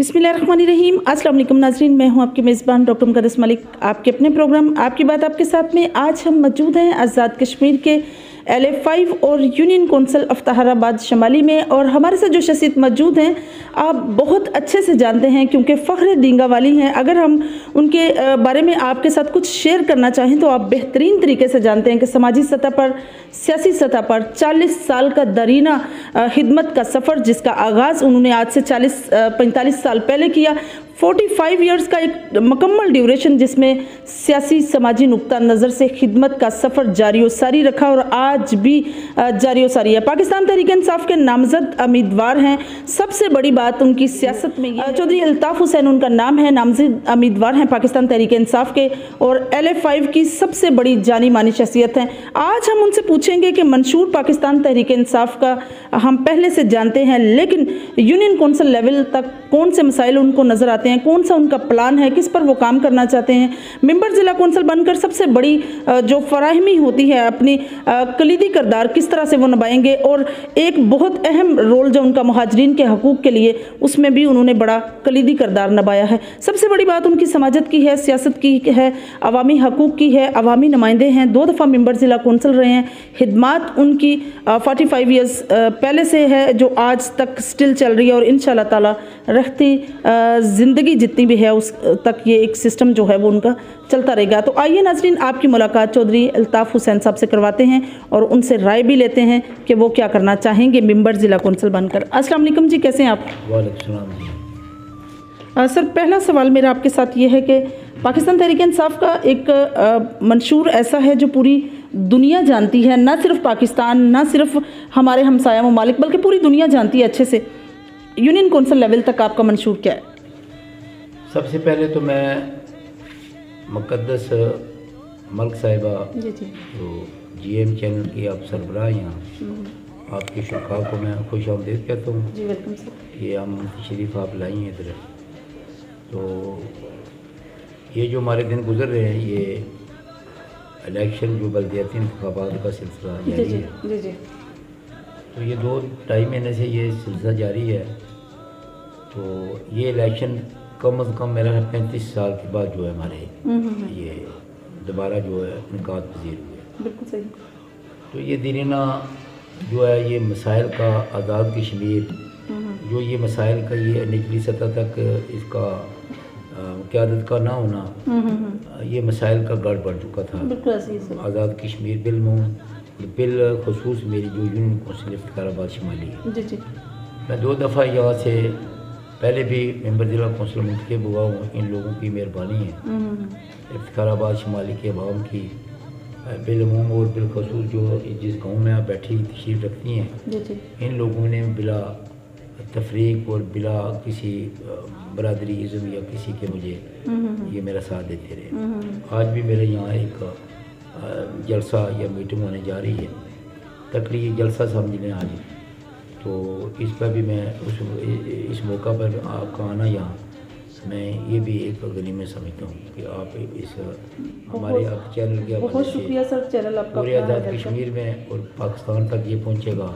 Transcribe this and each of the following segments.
बिस्मिल्लाहिर्रहमानिर्रहीम। अस्सलाम वालेकुम नाज़रीन, मैं हूं आपकी मेज़बान डॉक्टर मुक़द्दस मलिक। आपके अपने प्रोग्राम आपकी बात आपके साथ में आज हम मौजूद हैं आज़ाद कश्मीर के LA5 और यूनियन कौंसिल ऑफ तहाराबाद शमाली में, और हमारे साथ जो शख्सियत मौजूद हैं आप बहुत अच्छे से जानते हैं क्योंकि फ़ख्र दींगा वाली हैं। अगर हम उनके बारे में आपके साथ कुछ शेयर करना चाहें तो आप बेहतरीन तरीके से जानते हैं कि समाजी सतह पर, सियासी सतह पर 40 साल का दरीना खिदमत का सफ़र, जिसका आगाज़ उन्होंने आज से 45 साल पहले किया। 45 ईयर्स का एक मुकम्मल ड्यूरेशन जिसमें सियासी समाजी नुक्ता नज़र से खिदमत का सफ़र जारी व सारी रखा और आज भी जारी व सारी है। पाकिस्तान तहरीक इंसाफ के नामजद उम्मीदवार हैं। सबसे बड़ी बात उनकी सियासत में चौधरी अल्ताफ़ हुसैन उनका नाम है, नामजद उम्मीदवार हैं पाकिस्तान तहरीक इंसाफ के और LA5 की सबसे बड़ी जानी मानी शख्सियत हैं। आज हम उनसे पूछेंगे कि मंशूर पाकिस्तान तहरीक इंसाफ का हम पहले से जानते हैं, लेकिन यूनियन कौंसिल लेवल तक कौन से मसाइल उनको नज़र आते हैं, कौन सा उनका प्लान है, किस पर वो काम करना चाहते हैं। मेंबर ज़िला कौंसिल बनकर सबसे बड़ी जो फराहमी होती है अपनी कलीदी किरदार किस तरह से वो निभाएंगे, और एक बहुत अहम रोल जो उनका मुहाजिरीन के हकूक़ के लिए, उसमें भी उन्होंने बड़ा कलीदी किरदार निभाया है। सबसे बड़ी बात उनकी समाजत की है, सियासत की है, अवामी हकूक़ की है, अवामी नुमाइंदे हैं, 2 दफ़ा मेंबर ज़िला कौंसिल रहे हैं। खिदमात उनकी 45 ईयर्स पहले से है जो आज तक स्टिल चल रही है, और इंशाअल्लाह ताला रहती ज़िंदगी जितनी भी है उस तक ये एक सिस्टम जो है वो उनका चलता रहेगा। तो आइए नाज़रीन, आपकी मुलाकात चौधरी अल्ताफ़ हुसैन साहब से करवाते हैं और उनसे राय भी लेते हैं कि वो क्या करना चाहेंगे मेंबर ज़िला कौंसिल बनकर। अस्सलाम वालेकुम जी, कैसे हैं आप? वालेकुम सलाम। सर, पहला सवाल मेरा आपके साथ ये है कि पाकिस्तान तहरीक इंसाफ का एक मंशूर ऐसा है जो पूरी दुनिया जानती है, ना सिर्फ पाकिस्तान, ना सिर्फ हमारे हमसाया ममालिक, बल्कि पूरी दुनिया जानती है अच्छे से। यूनियन कौंसिल लेवल तक आपका मंशूर क्या है? सबसे पहले तो मैं मुक़द्दस मलिक साहिबा जो GM चैनल की आप सरबराह यहाँ, आपकी शुरा को मैं खुश आमदीद कहता हूँ। जी वेलकम सर। ये हम शरीफ आप लाई हैं इधर, तो ये जो हमारे दिन गुजर रहे हैं, ये इलेक्शन जो बल्दियाती इंतखाबात का सिलसिला जारी है, जी जी, तो ये 2-2.5 महीने से ये सिलसिला जारी है। तो ये इलेक्शन कम अज़ कम मेरा 35 साल के बाद जो है हमारे ये दोबारा जो है इनकाद पजीर हुए। बिल्कुल सही। तो ये दीना जो है ये मसाइल का आज़ाद कश्मीर, जो ये मसाइल का ये निचली सतह तक इसका क़यादत का ना होना, ये मसाइल का गढ़ बढ़ चुका था। आज़ाद कश्मीर बिल खसूस मेरी जो यूनियन कौंसिल इफ्तिखाराबाद शमाली है, जी जी, मैं 2 दफ़ा यहाँ से पहले भी मेंबर ज़िला कौंसिल मुंतखब हुआ हूँ। इन लोगों की मेहरबानी है, इफ्तिखाराबाद शमाली के अवाम की बिलअमूम और बिलखसूस जो जिस गाँव में आप बैठी तशरीफ़ रखती हैं, इन लोगों ने बिला तफरीक और बिला किसी बरादरी इज़्म या किसी के मुझे ये मेरा साथ देते रहे। आज भी मेरे यहाँ एक जलसा या मीटिंग होने जा रही है, तकरीबन जलसा समझ लें आज। तो इस पर भी मैं इस मौका पर आपका आना यहाँ, मैं ये भी एक गनीमत समझता हूँ कि आप इस हमारे आप चैनल के बहुत शुक्रिया सर, चैनल आपका पूरे आज़ाद कश्मीर में और पाकिस्तान तक ये पहुँचेगा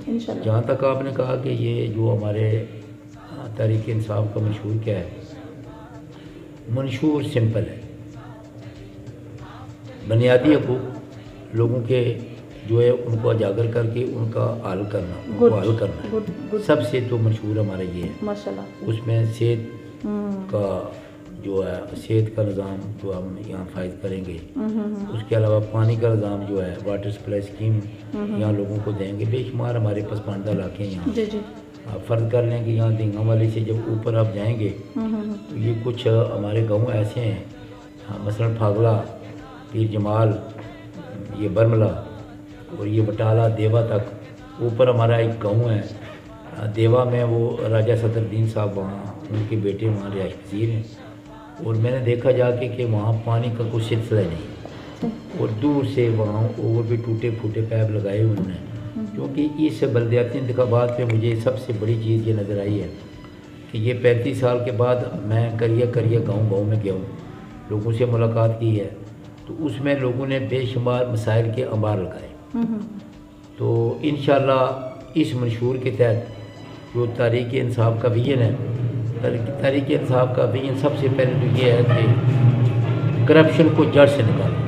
इंशाल्लाह। जहाँ तक आपने कहा कि ये जो हमारे तहरीक इंसाफ का मंशूर क्या है, मंशूर सिंपल है, बुनियादी हकूक़ लोगों के जो है उनको उजागर करके उनका हल करना, उनको हल करना सबसे तो मशहूर हमारा ये है माशाल्लाह। उसमें सेहत का जो है, सेहत का निज़ाम जो हम यहाँ फायद करेंगे। उसके अलावा पानी का निज़ाम जो है, वाटर सप्लाई स्कीम यहाँ लोगों को देंगे। बेशुमार हमारे पसमानदा इलाके हैं यहाँ, आप फ़र्ज कर लें कि यहाँ दींगा वाले से जब ऊपर आप जाएंगे तो ये कुछ हमारे गाँव ऐसे हैं, मसलन फागला, पीर जमाल, ये बरमला और ये बटाला देवा तक ऊपर हमारा एक गांव है। देवा में वो राजा सदरुद्दीन साहब वहाँ उनके बेटे वहाँ रिहाइश पजीर हैं, और मैंने देखा जाके कि वहाँ पानी का कोई सिलसिला नहीं, और दूर से वहाँ और भी टूटे फूटे पैप लगाए उन्होंने। क्योंकि इस बल्दियाती इंतखाबात में मुझे सबसे बड़ी चीज़ ये नज़र आई है कि ये 35 साल के बाद मैं करिया गाँव में गया हूँ, लोगों से मुलाकात की है, तो उसमें लोगों ने बेशुमार मसाइल के अंबार लगाए। तो इंशाअल्लाह इस मंशूर के तहत जो तहरीक इंसाफ का विजन है تحریک انصاف کا ویژن سب سے پہلے تو یہ ہے کہ کرپشن کو جڑ سے نکالیں،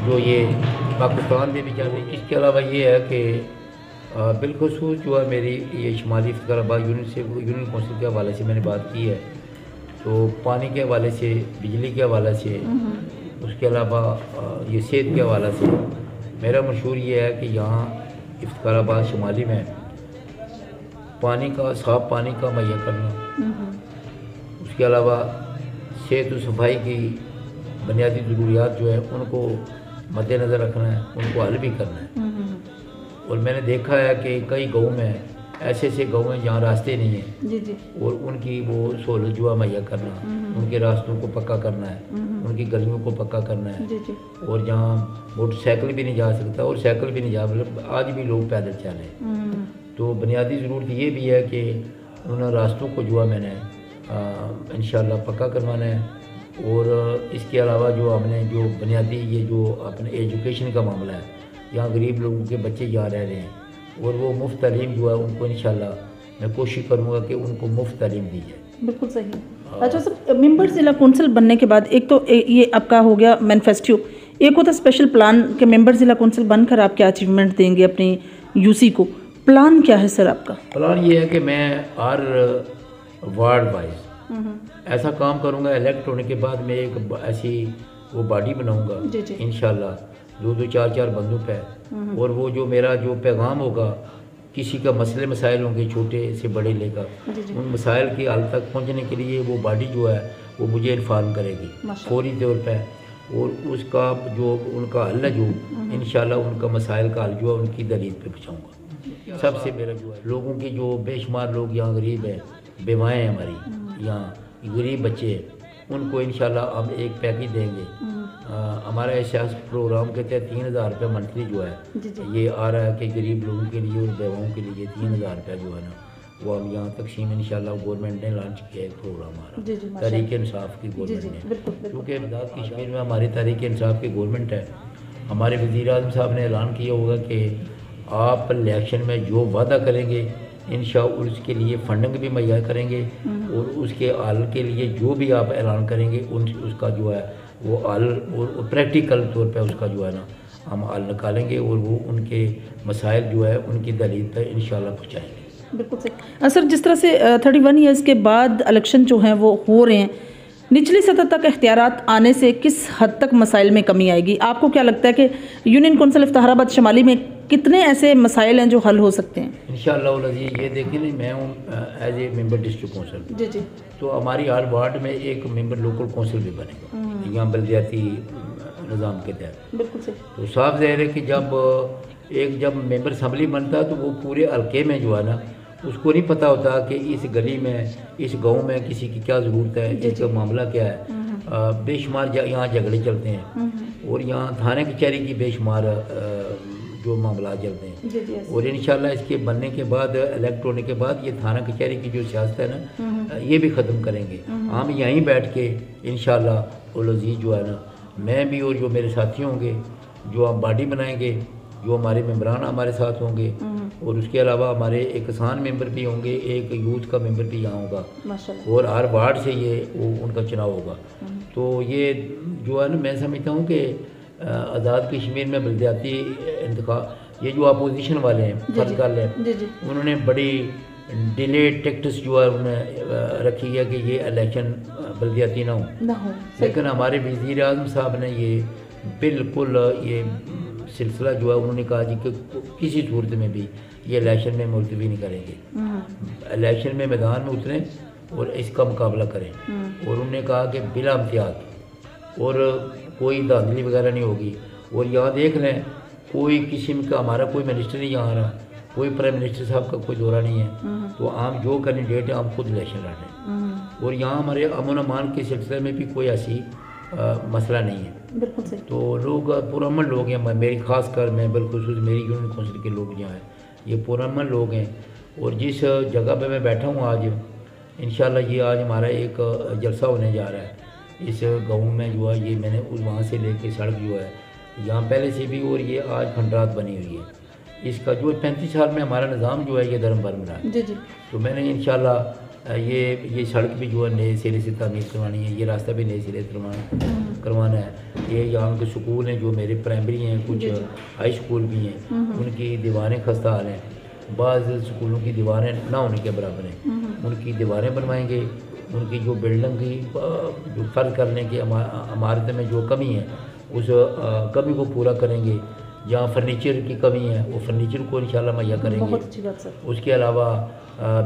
جو یہ پاکستان میں بھی چل رہی ہے۔ اس کے علاوہ یہ ہے کہ بالخصوص جو ہے میری یہ شمالی افتخار آباد یونین کونسل کے حوالے سے میں نے بات کی ہے، تو پانی کے حوالے سے، بجلی کے حوالے سے، اس کے علاوہ یہ صحت کے حوالے سے میرا منشور یہ ہے کہ یہاں افتخار آباد شمالی میں پانی کا، صاف پانی کا مہیا کرنا، اس کے علاوہ صحت و صفائی کی بنیادی ضروریات جو ہے ان کو مد نظر رکھنا ہے، ان کو حل بھی کرنا ہے۔ اور میں نے دیکھا ہے کہ کئی گاؤں میں ایسے گاؤں ہیں جہاں راستے نہیں ہیں، اور ان کی وہ سہولت جو ہے مہیا کرنا، ان کے راستوں کو پکا کرنا ہے، ان کی گلیوں کو پکا کرنا ہے، اور جہاں موٹر سائیکل بھی نہیں جا سکتا اور سائیکل بھی نہیں جا، آج بھی لوگ پیدل چلے ہیں، تو بنیادی ضرورت یہ بھی ہے کہ ان راستوں کو جو ہے میں نے انشاءاللہ پکا کروانا ہے۔ اور اس کے علاوہ جو ہم نے جو بنیادی یہ جو اپنے ایجوکیشن کا معاملہ ہے، یہاں غریب لوگوں کے بچے یہاں رہ رہے ہیں، اور وہ مفت تعلیم جو ہے ان کو انشاءاللہ میں کوشش کروں گا کہ ان کو مفت تعلیم دی جائے۔ بالکل صحیح۔ اچھا سر، ممبر ضلع کونسل بننے کے بعد ایک تو یہ آپ کا ہو گیا مینیفیسٹو، ایک ہوتا اسپیشل پلان کہ ممبر ضلع کونسل بن کر آپ کیا اچیومنٹ دیں گے اپنی یو سی کو، پلان کیا ہے سر آپ کا؟ پلان یہ ہے کہ میں ہر وارڈ وائز ایسا کام کروں گا، الیکٹ ہونے کے بعد میں ایک ایسی وہ باڈی بناؤں گا انشاءاللہ 2-4 بندوں پہ، اور وہ جو میرا جو پیغام ہوگا، کسی کا مسئلے مسائل ہوں گے چھوٹے سے بڑے لے کر، ان مسائل کی حل تک پہنچنے کے لیے وہ باڈی جو ہے وہ مجھے انفارم کرے گی فوری طور پہ، اور اس کا جو ان کا حل ہے جو انشاءاللہ ان کا مسائل کا حل جو ہے ان کی دلیل پہ پہنچاؤں گا۔ سب سے میرا جو ہے لوگوں کی جو بے شمار لوگ یہاں غریب ہیں، بیوائیں ہیں ہماری یہاں غریب بچے ہیں، ان کو انشاءاللہ ہم ایک پیکیج دیں گے۔ ہمارا احساس پروگرام کے تحت 3000 روپے منتھلی جو ہے یہ آ رہا ہے کہ غریب لوگوں کے لیے اور بیواؤں کے لیے 3000 روپے جو ہے نا وہ ہم یہاں تقسیم انشاءاللہ گورنمنٹ نے لانچ کیا ہے پروگرام آ رہا ہے تحریک انصاف کی گورنمنٹ نے، کیونکہ آزاد کشمیر میں ہماری تحریک انصاف کی گورنمنٹ ہے۔ ہمارے وزیر اعظم صاحب نے اعلان کیا ہوگا کہ آپ الیکشن میں جو وعدہ کریں گے انشاءاللہ اس کے لیے فنڈنگ بھی مہیا کریں گے، اور اس کے حل کے لیے جو بھی آپ اعلان کریں گے اس کا جو ہے وہ حل اور پریکٹیکل طور پہ اس کا جو ہے نا ہم حل نکالیں گے، اور وہ ان کے مسائل جو ہے ان کی دلیل پہ انشاءاللہ پہنچائیں گے۔ بالکل صحیح سر، جس طرح سے 31 ایئرس کے بعد الیکشن جو ہیں وہ ہو رہے ہیں، نچلی سطح تک اختیارات آنے سے کس حد تک مسائل میں کمی آئے گی؟ آپ کو کیا لگتا ہے کہ یونین کونسل افتخار آباد شمالی میں کتنے ایسے مسائل ہیں جو حل ہو سکتے ہیں؟ انشاءاللہ العزیز یہ دیکھیں نہیں، میں ہوں as a member district council, تو ہماری ہر وارڈ میں ایک ممبر لوکل کونسل بھی بنے گا یہاں بلدیاتی نظام کے تحت۔ بالکل صحیح۔ تو صاف ظاہر ہے کہ جب ممبر اسمبلی بنتا ہے تو وہ پورے حلقے میں جو ہے نا اس کو نہیں پتہ ہوتا کہ اس گلی میں اس گاؤں میں کسی کی کیا ضرورت ہے، اس کا معاملہ کیا ہے۔ بے شمار یہاں جھگڑے چلتے ہیں، اور یہاں تھانے کچہری کی بے شمار جو معاملات چلتے ہیں، اور انشاءاللہ اس کے بننے کے بعد الیکٹ ہونے کے بعد یہ تھانہ کچہری کی جو سیاست ہے نا یہ بھی ختم کریں گے۔ ہم یہیں بیٹھ کے انشاءاللہ العزیز جو ہے نا میں بھی اور جو میرے ساتھی ہوں گے جو ہم باڈی بنائیں گے، جو ہمارے ممبران ہمارے ساتھ ہوں گے، اور اس کے علاوہ ہمارے ایک کسان ممبر بھی ہوں گے، ایک یوتھ کا ممبر بھی یہاں ہوگا، اور ہر وارڈ سے یہ ان کا چناؤ ہوگا۔ تو یہ جو ہے نا میں سمجھتا ہوں کہ آزاد کشمیر میں بلدیاتی انتخاب یہ جو اپوزیشن والے ہیں فرض کر لیں انہوں نے بڑی ڈیلے ٹیکٹس جو ہے انہوں نے رکھی ہے کہ یہ الیکشن بلدیاتی نہ ہو، لیکن ہمارے وزیر اعظم صاحب نے یہ بالکل یہ سلسلہ جو ہے انہوں نے کہا جی کہ کسی صورت میں بھی یہ الیکشن میں ملتوی نہیں کریں گے، الیکشن میں میدان میں اتریں اور اس کا مقابلہ کریں، اور انہوں نے کہا کہ بلا امتیاز اور کوئی دھاندلی وغیرہ نہیں ہوگی۔ اور یہاں دیکھ لیں کوئی قسم کا ہمارا کوئی منسٹر نہیں یہاں آ رہا، کوئی پرائم منسٹر صاحب کا کوئی دورہ نہیں ہے، تو ہم جو کینڈیڈیٹ ہیں ہم خود الیکشن لڑ رہے ہیں، اور یہاں ہمارے امن و امان کے سلسلے میں بھی کوئی ایسی مسئلہ نہیں ہے۔ تو لوگ پرامن لوگ ہیں، میری خاص کر میں بالخصوص میری یونین کونسل کے لوگ جہاں ہیں یہ پرامن لوگ ہیں، اور جس جگہ پہ میں بیٹھا ہوں آج انشاءاللہ یہ آج ہمارا ایک جلسہ ہونے جا رہا ہے اس گاؤں میں جو ہے، یہ میں نے وہاں سے لے کے سڑک جو ہے یہاں پہلے سے بھی، اور یہ آج کھنڈرات بنی ہوئی ہے، اس کا جو 35 سال میں ہمارا نظام جو ہے یہ دھرم بھر ملا ہے، تو میں نے انشاءاللہ یہ سڑک بھی جو ہے نئے سرے سے تعمیر کروانی ہے، یہ راستہ بھی نئے سرے سے کروانا ہے. یہ یہاں کے سکول ہیں جو میرے پرائمری ہیں، کچھ ہائی اسکول بھی ہیں، ان کی دیواریں خستہ حال ہیں. بعض سکولوں کی دیواریں نہ ہونے کے برابر ہیں، ان کی دیواریں بنوائیں گے. ان کی جو بلڈنگ کی جو فرض کرنے کی عمارت میں جو کمی ہے اس کمی کو پورا کریں گے. جہاں فرنیچر کی کمی ہے وہ فرنیچر کو انشاءاللہ مہیا کریں گے. اس کے علاوہ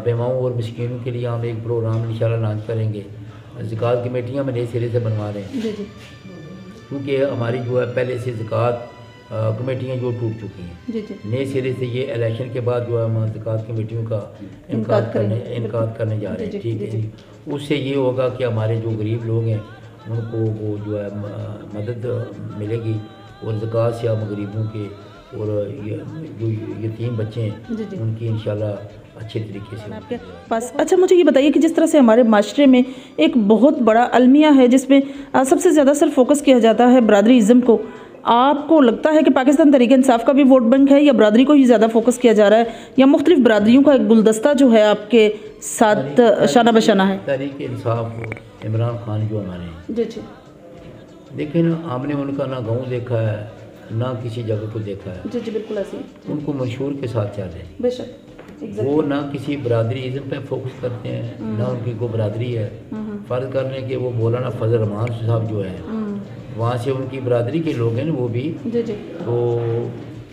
بیواؤں اور مسکینوں کے لیے ہم ایک پروگرام انشاءاللہ لانچ کریں گے. زکوٰۃ کمیٹیاں میں نئے سرے سے بنوا رہے ہیں کیونکہ ہماری جو ہے پہلے سے زکوٰۃ کمیٹیاں جو ٹوٹ چکی ہیں. نئے سرے سے یہ الیکشن کے بعد جو ہے ہم زکوٰۃ کمیٹیوں کا انعقاد کرنے جا رہے ہیں. ٹھیک ہے جی. اس سے یہ ہوگا کہ ہمارے جو غریب لوگ ہیں ان کو وہ جو ہے مدد ملے گی، اور زکوٰۃ سے ہم غریبوں کے اور جو یتیم بچے ہیں ان کی انشاءاللہ اچھے طریقے سے بس. اچھا مجھے یہ بتائیے کہ جس طرح سے ہمارے معاشرے میں ایک بہت بڑا المیہ ہے جس میں سب سے زیادہ صرف فوکس کیا جاتا ہے برادری ازم کو، آپ کو لگتا ہے کہ پاکستان تحریک انصاف کا بھی ووٹ بینک ہے یا برادری کو ہی زیادہ فوکس کیا جا رہا ہے، یا مختلف برادریوں کا ایک گلدستہ جو ہے آپ کے ساتھ شانہ بشانہ ہے؟ تحریک انصاف عمران خان جو ہمارے ہیں جی لیکن ہم نے ان کا نہ گاؤں دیکھا ہے نہ کسی جگہ کو دیکھا ہے. جی بالکل ایسے ان کو منشور کے ساتھ چل رہے ہیں. بے شک وہ نہ کسی برادری ازم پہ فوکس کرتے ہیں نہ ان کی کوئی برادری ہے. فرض کرنے کے وہ مولانا فضل رحمان صاحب جو ہیں وہاں سے ان کی برادری کے لوگ ہیں وہ بھی تو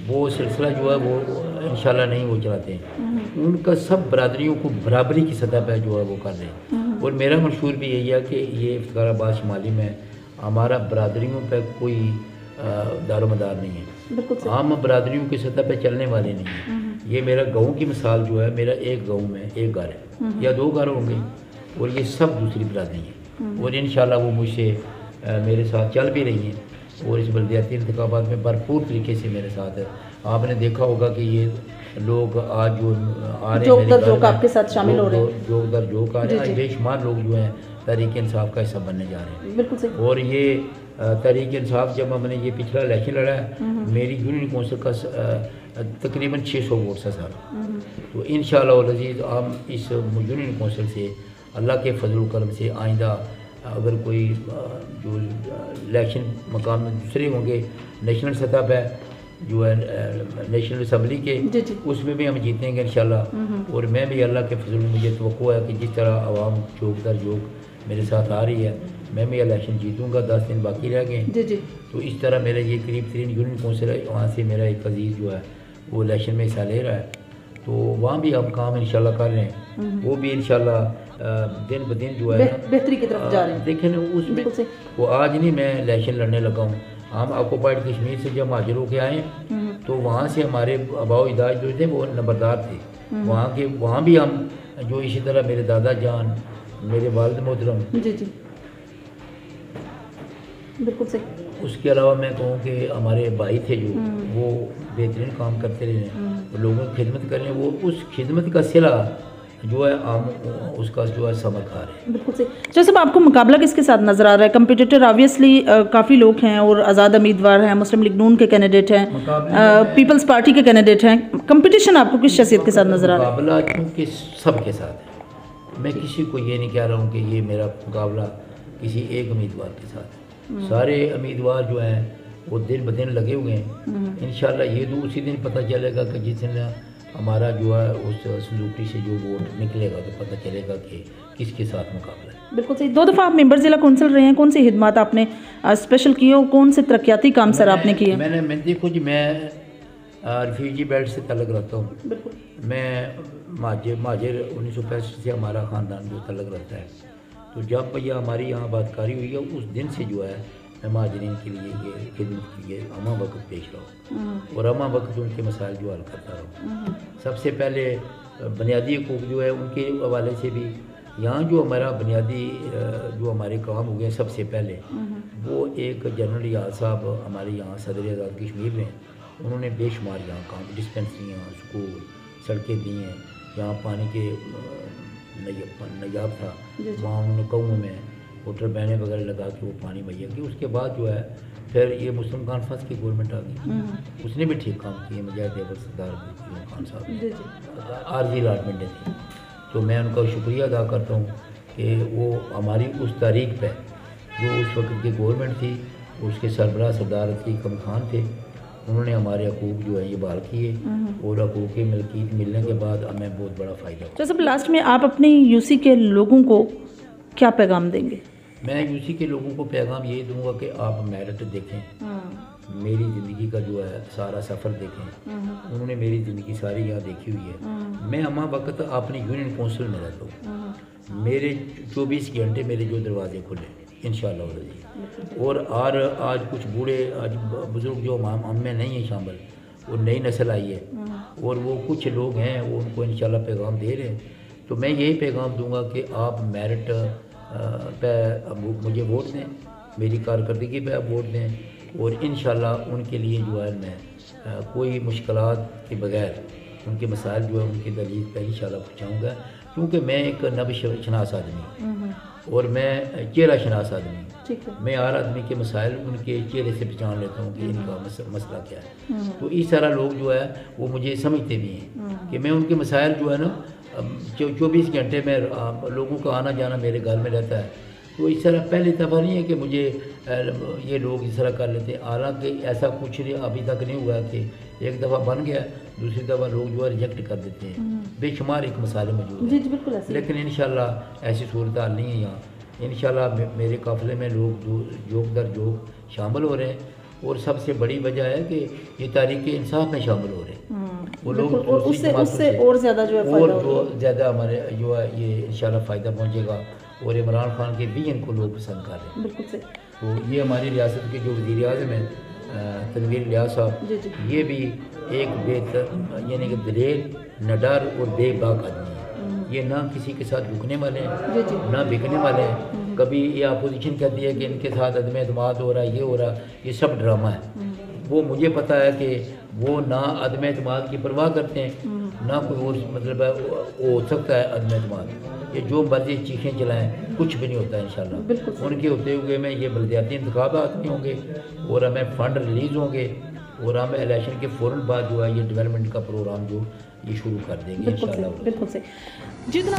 وہ سلسلہ جو ہے وہ انشاءاللہ نہیں وہ چلاتے ہیں. ان کا سب برادریوں کو برابری کی سطح پہ جو ہے وہ کر رہے ہیں. اور میرا منشور بھی یہی ہے کہ یہ افتخار آباد شمالی میں ہمارا برادریوں پہ کوئی دار و مدار نہیں ہے، عام برادریوں کی سطح پہ چلنے والے نہیں ہیں. یہ میرا گاؤں کی مثال جو ہے، میرا ایک گاؤں میں ایک گھر ہے یا دو گھر ہوں گے اور یہ سب دوسری برادری ہیں، اور انشاءاللہ وہ مجھ سے میرے ساتھ چل بھی رہی ہیں اور اس بلدیاتی انتخابات میں بھرپور طریقے سے میرے ساتھ ہے. آپ نے دیکھا ہوگا کہ یہ لوگ آج جو آ رہے ہیں آپ کے ساتھ شامل ہو رہے ہیں، جوک در جوک آ رہے ہیں، بے شمار لوگ جو ہیں تحریک انصاف کا حصہ بننے جا رہے ہیں. بالکل صحیح. اور یہ تحریک انصاف جب ہم نے یہ پچھلا الیکشن لڑا ہے میری یونین کونسل کا تقریباً 600 ووٹس ہے سارا. تو انشاءاللہ العزیز ہم اس یونین کونسل سے اللہ کے فضل و کرم سے آئندہ اگر کوئی جو الیکشن مقام میں دوسرے ہوں گے نیشنل سطح پہ جو ہے نیشنل اسمبلی کے اس میں بھی ہم جیتیں گے انشاءاللہ. اور میں بھی اللہ کے فضل میں مجھے توقع ہے کہ جس طرح عوام جوک در جوک میرے ساتھ آ رہی ہے میں بھی الیکشن جیتوں گا. 10 دن باقی رہ گئے تو اس طرح میرا یہ قریب ترین یونین کونسل ہے، وہاں سے میرا ایک عزیز جو ہے وہ الیکشن میں حصہ لے رہا ہے. تو وہاں بھی ہم کام انشاءاللہ کر رہے ہیں، وہ بھی انشاءاللہ دن بدن جو ہے بہتری کی طرف جا رہے ہیں. دیکھیں اس میں وہ آج نہیں میں الیکشن لڑنے لگا ہوں. ہم آکوپائڈ کشمیر سے جب مہاجر ہو کے آئے تو وہاں سے ہمارے آباء و اجداد جو تھے وہ نمبردار تھے وہاں بھی ہم جو اسی طرح میرے دادا جان میرے والد محترم بالکل صحیح. اس کے علاوہ میں کہوں کہ ہمارے بھائی تھے جو وہ بہترین کام کرتے رہے ہیں، لوگوں کی خدمت کر رہے ہیں، وہ اس خدمت کا صلہ جو ہے عام اس کا جو ہے ثمر کھا رہے ہیں. بالکل صحیح. جیسے آپ کو مقابلہ کس کے ساتھ نظر آ رہا ہے؟ کمپیٹیٹر آبویسلی کافی لوگ ہیں اور آزاد امیدوار ہیں، مسلم لیگ نون کے کینڈیڈیٹ ہیں، پیپلز پارٹی کے کینڈیڈیٹ ہیں. کمپٹیشن آپ کو کس شخصیت کے ساتھ نظر آ رہا ہے؟ مقابلہ چونکہ سب کے ساتھ ہے، میں کسی کو یہ نہیں کہہ رہا ہوں کہ یہ میرا مقابلہ کسی ایک امیدوار کے ساتھ ہے. سارے امیدوار جو ہیں وہ دن بدن لگے ہوئے ہیں. انشاءاللہ یہ تو اسی دن پتہ چلے گا کہ جس دن ہمارا جو ہے اس سلوکی سے جو ووٹ نکلے گا تو پتہ چلے گا کہ کس کے ساتھ مقابلہ ہے. بالکل صحیح. 2 دفعہ آپ ممبر ضلع کونسل رہے ہیں، کون سی خدمات آپ نے اسپیشل کی اور کون سے ترقیاتی کام سر آپ نے کیے؟ میں دیکھو جی میں ریفیوجی بیلٹ سے تعلق رکھتا ہوں. بالکل. میں مہاجر 1965 سے ہمارا خاندان جو تعلق رکھتا ہے. تو جب یہ ہماری یہاں بات کاری ہوئی ہے اس دن سے جو ہے میں مہاجرین کے لیے یہ خدمت کے لیے ہمہ وقت پیش رہا ہوں اور ہمہ وقت ان کے مسائل جو حل کرتا رہا. سب سے پہلے بنیادی حقوق جو ہے ان کے حوالے سے بھی یہاں جو ہمارا بنیادی جو ہمارے کام ہو گئے سب سے پہلے وہ ایک جنرل یاد صاحب ہمارے یہاں صدر آزاد کشمیر میں انہوں نے بے شمار یہاں کام ڈسپینسریاں اسکول سڑکیں دی ہیں. یہاں پانی کے نیاب تھا وہاں انہوں نے قوموں میں موٹر بہنیں وغیرہ لگا کے وہ پانی مہیا کیا. اس کے بعد جو ہے پھر یہ مسلم کانفرنس کی گورنمنٹ آ گئی، اس نے بھی ٹھیک کام کیے. مجاہد اول سردار خان صاحب عارضی الاٹمنٹیں تھیں तो मैं उनका शुक्रिया अदा करता हूँ कि वो हमारी उस तारीख पे जो उस वक्त की गवर्नमेंट थी, उसके सरबराह सरदार अतीक अहमद खान थे, उन्होंने हमारे हकूक़ जो है ये बहाल किए और हकूक़ की मिल्कियत मिलने के बाद हमें बहुत बड़ा फ़ायदा हुआ। तो सब लास्ट में आप अपने यूसी के लोगों को क्या पैगाम देंगे? मैं यूसी के लोगों को पैगाम यही दूंगा कि आप मेरिट देखें, मेरी ज़िंदगी का जो है सारा सफ़र देखें। उन्होंने मेरी ज़िंदगी सारी यहाँ देखी हुई है। मैं अम्मा वक्त अपनी यूनियन काउंसिल में रहता हूँ, मेरे 24 घंटे मेरे जो दरवाजे खुले इंशाअल्लाह। और आज कुछ बूढ़े आज बुज़ुर्ग जो हम में नहीं है शामिल, वो नई नस्ल आई है और वो कुछ लोग हैं वो उनको इंशाअल्लाह पैगाम दे रहे हैं। तो मैं यही पैगाम दूंगा कि आप मेरिट पे मुझे वोट दें, मेरी कारकर्दगी पे आप वोट दें और इंशाअल्लाह उनके लिए जो है मैं कोई मुश्किलात के बगैर उनके मसाइल जो है उनकी दलील पे इंशाअल्लाह पहुँचाऊँगा, क्योंकि मैं एक नब्ज़ शनास आदमी हूँ और मैं चेहरा शनास आदमी हूँ। मैं हर आदमी के मसाइल उनके चेहरे से पहचान लेता हूँ कि इनका मसला क्या है। तो इस तरह लोग जो है वो मुझे समझते भी हैं कि मैं उनके मसाइल जो है ना 24 घंटे में लोगों का आना जाना मेरे घर में रहता है। तो इस तरह पहली दफ़ा नहीं है कि मुझे ये लोग इस तरह कर लेते हैं, हालांकि ऐसा कुछ नहीं अभी तक नहीं हुआ कि एक दफ़ा बन गया दूसरी दफ़ा लोग जो है रिजेक्ट कर देते हैं। बेशुमार एक मसाले मौजूद हैं, लेकिन इंशाअल्लाह ऐसी सूरत हाल नहीं है यहाँ। इंशाअल्लाह मेरे काफ़िले में लोग जोग दर जोग शामिल हो रहे हैं और सबसे बड़ी वजह है कि ये तारीख इंसाफ में शामिल हो रहे हैं वो लोग, उससे और ज़्यादा जो है और ज़्यादा हमारे जो है ये इंशाअल्लाह फ़ायदा पहुँचेगा और इमरान खान के विजन को लोग पसंद कर रहे हैं। बिल्कुल सही। तो ये हमारी रियासत के जो वज़ीर आज़म हैं तनवीर इलियास साहब, ये भी एक यानी कि दलेर, निडर और बेबाक आदमी है। ये ना किसी के साथ रुकने वाले हैं ना बिकने वाले हैं। कभी ये अपोजिशन कहती है कि इनके साथ अदम एतमाद हो रहा है, ये हो रहा है, ये सब ड्रामा है। वो मुझे पता है कि वो ना अदम एतमाद की परवाह करते हैं ना कोई और मतलब है वो हो सकता है अदम एतमाद। ये जो मर्जी चीखें चलाएं कुछ भी नहीं होता है इंशाल्लाह। उनके होते हुए में ये बल्दियाती इंतखाबात नहीं होंगे और हमें फ़ंड रिलीज़ होंगे और हम इलेक्शन के फ़ौरन बाद जो है ये डेवलपमेंट का प्रोग्राम जो ये शुरू कर देंगे इंशाल्लाह। बिल्कुल सही। जितना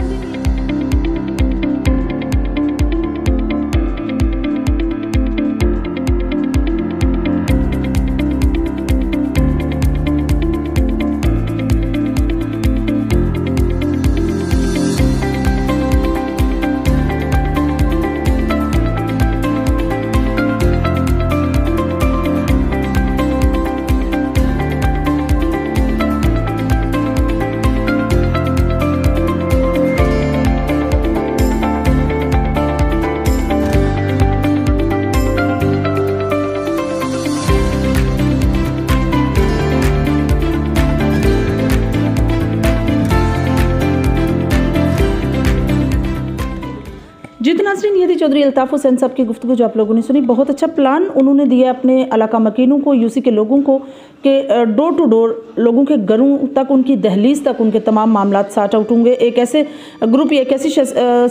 नाज़रीन, ये थी चौधरी अल्ताफ़ हुसैन साहब की गुफ्तगू जो आप लोगों ने सुनी। बहुत अच्छा प्लान उन्होंने दिया अपने इलाका मकीनों को, यूसी के लोगों को कि डोर टू डोर लोगों के घरों तक, उनकी दहलीज तक उनके तमाम मामला सार्ट आउट होंगे। एक ऐसे ग्रुप या एक ऐसी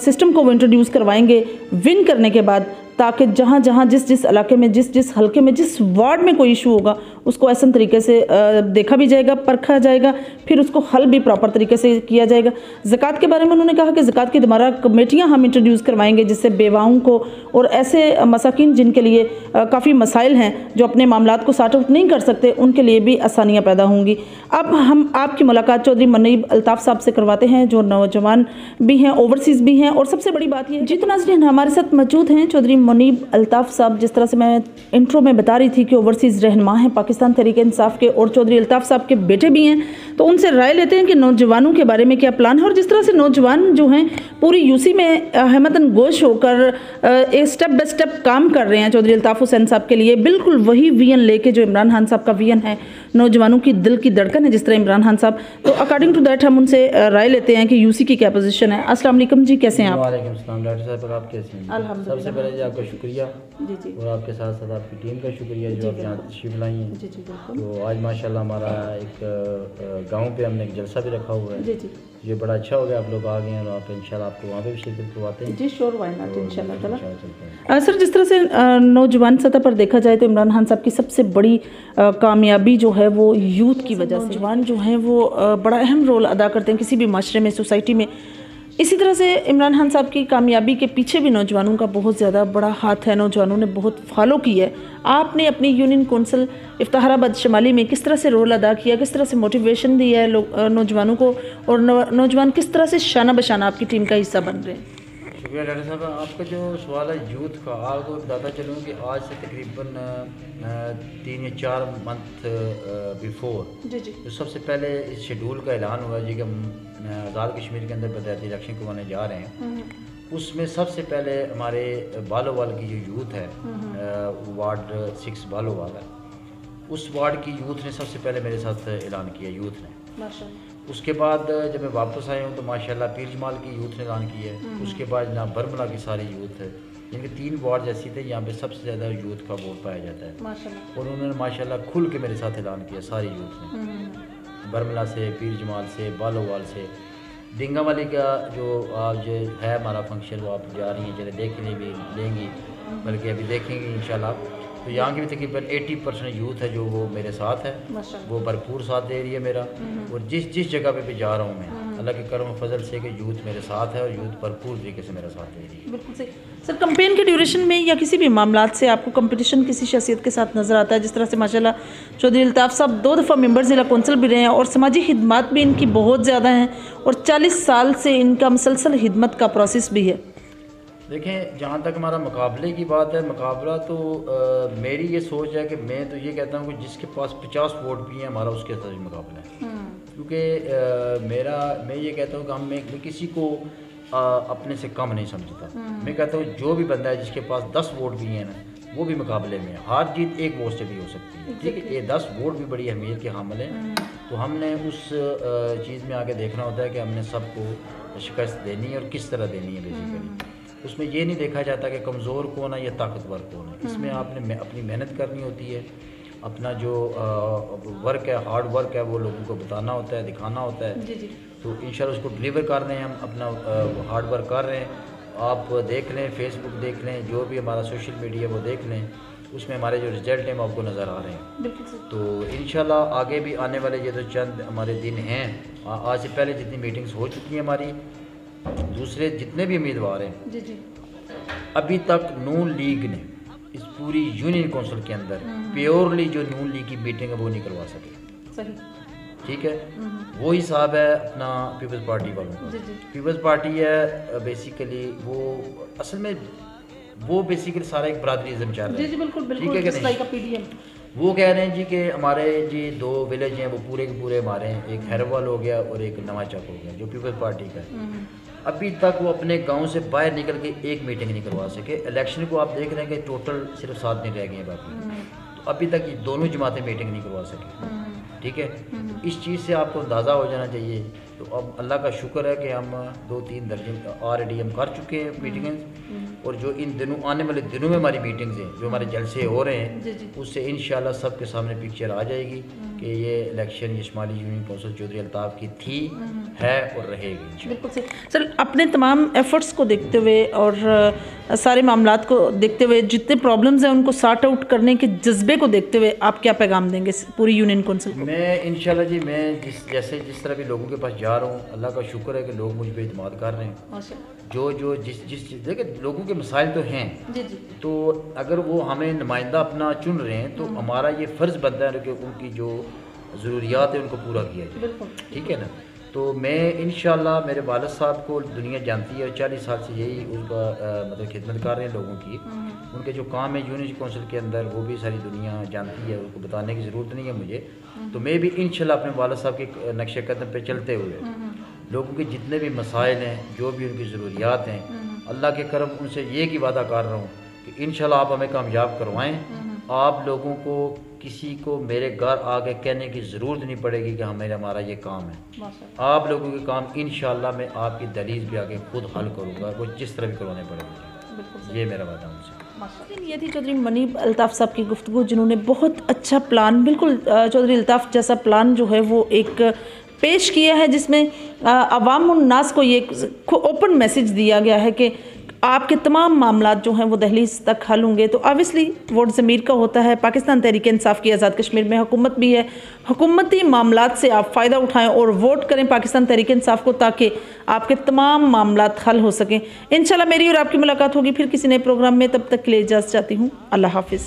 सिस्टम को वो इंट्रोड्यूस करवाएंगे विन करने के बाद, ताकि जहाँ जहाँ जिस इलाके में जिस हल्के में जिस वार्ड में कोई इशू होगा उसको ऐसा तरीके से देखा भी जाएगा, परखा जाएगा, फिर उसको हल भी प्रॉपर तरीके से किया जाएगा। ज़कात के बारे में उन्होंने कहा कि ज़कात की दोबारा कमेटियाँ हम इंट्रोड्यूस करवाएंगे जिससे बेवाओं को और ऐसे मसाकिन जिनके लिए काफ़ी मसाइल हैं जो अपने मामलात को सॉर्ट आउट नहीं कर सकते उनके लिए भी आसानियाँ पैदा होंगी। अब हम आपकी मुलाकात चौधरी मुनीब अल्ताफ़ साहब से करवाते हैं जो नौजवान भी हैं, ओवरसीज़ भी हैं। और सबसे बड़ी बात ये जी तो नाज़रीन हमारे साथ मौजूद हैं चौधरी मुनीब अल्ताफ़ साहब। जिस तरह से मैं इंट्रो में बता रही थी कि ओवरसीज़ रहनुमा हैं पाकिस्तान तहरीक इंसाफ के और चौधरी अल्ताफ़ साहब के बेटे भी हैं, तो उनसे राय लेते हैं कि नौजवानों के बारे में क्या प्लान है और जिस तरह से नौजवान जो हैं पूरी यूसी में हमतन गोश होकर एक स्टेप बाय स्टेप काम कर रहे हैं चौधरी अल्ताफ़ हुसैन साहब के लिए, बिल्कुल वही विजन लेके जो इमरान खान साहब का विजन है, नौजवानों की दिल की धड़कन है जिस तरह इमरान खान साहब। तो अकॉर्डिंग टू दैट हम उनसे राय लेते हैं कि यूसी की क्या पोजीशन है। अस्सलाम वालेकुम जी, कैसे हैं आप? वालेकुम सलाम डॉक्टर साहब, आप कैसे हैं? अल्हम्दुलिल्लाह। सबसे पहले जी आपका शुक्रिया जी जी, और आपके साथ साथ आपकी टीम का शुक्रिया जो आप यहाँ तशरीफ लाई हैं। जी जी बिल्कुल। तो आज माशाल्लाह हमारा एक गांव पे हमने एक जलसा भी रखा हुआ है। जी जी, ये बड़ा अच्छा हो गया, आप लोग आ गए हैं और आप इंशाल्लाह आपको वहाँ पे भी शिरकत करवाते हैं। जी श्योर, वाई नॉट, इंशाल्लाह ताला। चलते हैं। सर, जिस तरह से नौजवान सतह पर देखा जाए तो इमरान खान साहब की सबसे बड़ी कामयाबी जो है वो यूथ की वजह से, नौजवान जो हैं वो बड़ा अहम रोल अदा करते हैं किसी भी माशरे में, सोसाइटी में। इसी तरह से इमरान खान साहब की कामयाबी के पीछे भी नौजवानों का बहुत ज़्यादा बड़ा हाथ है, नौजवानों ने बहुत फॉलो किया है। आपने अपनी यूनियन कौंसिल इफ्ताराबाद शमाली में किस तरह से रोल अदा किया, किस तरह से मोटिवेशन दिया है नौजवानों को, और नौजवान किस तरह से शाना बशाना आपकी टीम का हिस्सा बन रहे हैं? शुक्रिया डॉक्टर साहब। आपका जो सवाल है यूथ का, आपको बताता चलूँ कि आज से तकरीबन 3 या 4 मंथ बिफोर जी जी तो सबसे पहले इस शेड्यूल का ऐलान हुआ जी कि हम आज़ाद कश्मीर के अंदर बतौर इलेक्शन करवाने जा रहे हैं। उसमें सबसे पहले हमारे बालोवाल की जो यूथ है, वार्ड 6 बालोवाल है, उस वार्ड की यूथ ने सबसे पहले मेरे साथ ऐलान किया, यूथ ने। माशाअल्लाह। उसके बाद जब मैं वापस आया हूँ तो माशाल्लाह पीर जमाल की यूथ ने ऐलान किया है। उसके बाद जनाब बरमला की सारी यूथ है, जिनके 3 वार्ड ऐसी थे यहाँ पे सबसे ज़्यादा यूथ का वोट पाया जाता है माशाअल्लाह। और उन्होंने माशाल्लाह खुल के मेरे साथ ऐलान किया सारी यूथ ने, बरमला से, पीर जमाल से, बालोवाल से। डिंगा वाली का जो आज है हमारा फंक्शन, वो आप जा रही हैं, चले देखने भी लेंगी, बल्कि अभी देखेंगे इंशाल्लाह। तो यहाँ की भी तकरीबन 80% यूथ है जो वो मेरे साथ है, वो भरपूर साथ दे रही है मेरा। और जिस जगह पे भी जा रहा हूँ मैं, अल्लाह के करम फजल से कि यूथ मेरे साथ है और यूथ भरपूर तरीके से मेरा साथ दे रही है। बिल्कुल सही सर। कैंपेन के ड्यूरेशन में या किसी भी मामलात से आपको कंपटीशन किसी शख्सियत के साथ नज़र आता है? जिस तरह से माशाल्लाह चौधरी अल्ताफ़ साहब 2 दफ़ा मेंबर ज़िला कौंसिल भी रहे हैं और समाजी खिदमत भी इनकी बहुत ज़्यादा हैं और 40 साल से इनका मुसलसल खिदमत का प्रोसेस भी है। देखें, जहाँ तक हमारा मुकाबले की बात है, मुकाबला तो मेरी ये सोच है कि मैं तो ये कहता हूँ कि जिसके पास 50 वोट भी हैं हमारा उसके साथ ही मुकाबला है। क्योंकि मैं ये कहता हूँ कि मैं किसी को अपने से कम नहीं समझता। मैं कहता हूँ जो भी बंदा है जिसके पास 10 वोट भी हैं ना, वो भी मुकाबले में है। हार जीत 1 वोट से भी हो सकती है, ठीक है। ये 10 वोट भी बड़ी अहमियत के हामिल हैं। तो हमने उस चीज़ में आगे देखना होता है कि हमने सबको शिकस्त देनी है और किस तरह देनी है बेसिकली। उसमें ये नहीं देखा जाता कि कमज़ोर कौन है या ताकतवर कौन है। इसमें आपने अपनी मेहनत करनी होती है, अपना जो वर्क है, हार्ड वर्क है, वो लोगों को बताना होता है, दिखाना होता है। जी जी। तो इंशाल्लाह उसको डिलीवर कर रहे हैं, हम अपना हार्ड वर्क कर रहे हैं। आप देख लें, फेसबुक देख लें, जो भी हमारा सोशल मीडिया वो देख लें, उसमें हमारे जो रिजल्ट हैं वो आपको नज़र आ रहे हैं। बिल्कुल। तो इंशाल्लाह आगे भी आने वाले ये तो चंद हमारे दिन हैं। आज से पहले जितनी मीटिंग्स हो चुकी हैं हमारी, दूसरे जितने भी उम्मीदवार हैं, जी जी, अभी तक नून लीग ने इस पूरी यूनियन कौंसिल के अंदर प्योरली जो नून लीग की मीटिंग है वो नहीं करवा सके। सही, ठीक है। वो हिसाब है अपना पीपल्स पार्टी वालों का। पीपल्स पार्टी है बेसिकली वो असल में वो बेसिकली सारा एक बरादरीज़म चल रहा है। जी बिल्कुल ठीक है कि नहीं? वो कह रहे हैं जी कि हमारे जी 2 विलेज हैं वो पूरे के पूरे हमारे हैं, एक हैरवाल हो गया और एक नवा चक हो गया जो पीपल्स पार्टी का है। अभी तक वो अपने गांव से बाहर निकल के एक मीटिंग नहीं करवा सके। इलेक्शन को आप देख रहे हैं कि टोटल सिर्फ 7 दिन रह गए हैं बाकी, तो अभी तक ये दोनों जमातें मीटिंग नहीं करवा सके। ठीक है, इस चीज़ से आपको अंदाज़ा हो जाना चाहिए। तो अब अल्लाह का शुक्र है कि हम 2-3 दर्जन ऑलरेडी हम कर चुके हैं मीटिंग्स, और जो इन दिनों आने वाले दिनों में हमारी मीटिंग्स हैं, जो हमारे जलसे हो रहे हैं, उससे इंशाल्लाह सबके सामने पिक्चर आ जाएगी कि ये इलेक्शन ये शुमाली यूनियन कौंसिल चौधरी अल्ताफ़ की थी, है और रहेगी। बिल्कुल सही सर। अपने तमाम एफ़र्ट्स को देखते हुए और सारे मामलात को देखते हुए, जितने प्रॉब्लम्स हैं उनको सॉर्ट आउट करने के जज्बे को देखते हुए आप क्या पैगाम देंगे पूरी यूनियन कौंसिल को? मैं इंशाल्लाह जी, मैं जिस तरह भी लोगों के पास जा रहा हूँ, अल्लाह का शुक्र है कि लोग मुझ पर इत्मीनान कर रहे हैं। जो जिस देखिए लोगों के मसाइल तो हैं जी जी, तो अगर वो हमें नुमाइंदा अपना चुन रहे हैं तो हमारा ये फ़र्ज़ बनता है कि उनकी जो ज़रूरियात है उनको पूरा किया जाए। ठीक है ना। तो मैं इंशाल्लाह, मेरे वालिद साहब को दुनिया जानती है और 40 साल से यही उनका मतलब खिदमत कर रहे हैं लोगों की। उनके जो काम है यूनियन कौंसिल के अंदर वो भी सारी दुनिया जानती है, उनको बताने की ज़रूरत नहीं है मुझे। तो मैं भी इंशाल्लाह अपने वालिद साहब के नक्शे कदम पे चलते हुए लोगों के जितने भी मसाइल हैं, जो भी उनकी ज़रूरियात हैं, अल्लाह के करम उनसे ये की वादा कर रहा हूँ कि इंशाल्लाह आप हमें कामयाब करवाएं। आप लोगों को किसी को मेरे घर आके कहने की ज़रूरत नहीं पड़ेगी कि हमारा ये काम है। आप लोगों के काम इंशाल्लाह मैं आपकी दहलीज भी आके खुद हल करूँगा, वो जिस तरह भी करवाने पड़ेंगे। ये मेरा वादा उनसे। ये थी चौधरी मनीब अल्ताफ़ साहब की गुफ्तगू, जिन्होंने बहुत अच्छा प्लान, बिल्कुल चौधरी अल्ताफ़ जैसा प्लान जो है वो एक पेश किया है, जिसमें अवाम उन्नास को ये ओपन मैसेज दिया गया है कि آپ کے تمام معاملات جو ہیں وہ دہلیز تک حل ہوں گے۔ تو آبویسلی ووٹ ضمیر کا ہوتا ہے۔ پاکستان تحریک انصاف کی آزاد کشمیر میں حکومت بھی ہے، حکومتی معاملات سے آپ فائدہ اٹھائیں اور ووٹ کریں پاکستان تحریک انصاف کو، تاکہ آپ کے تمام معاملات حل ہو سکیں۔ انشاءاللہ میری اور آپ کی ملاقات ہوگی پھر کسی نئے پروگرام میں، تب تک کے لیے اجازت چاہتی ہوں۔ اللہ حافظ۔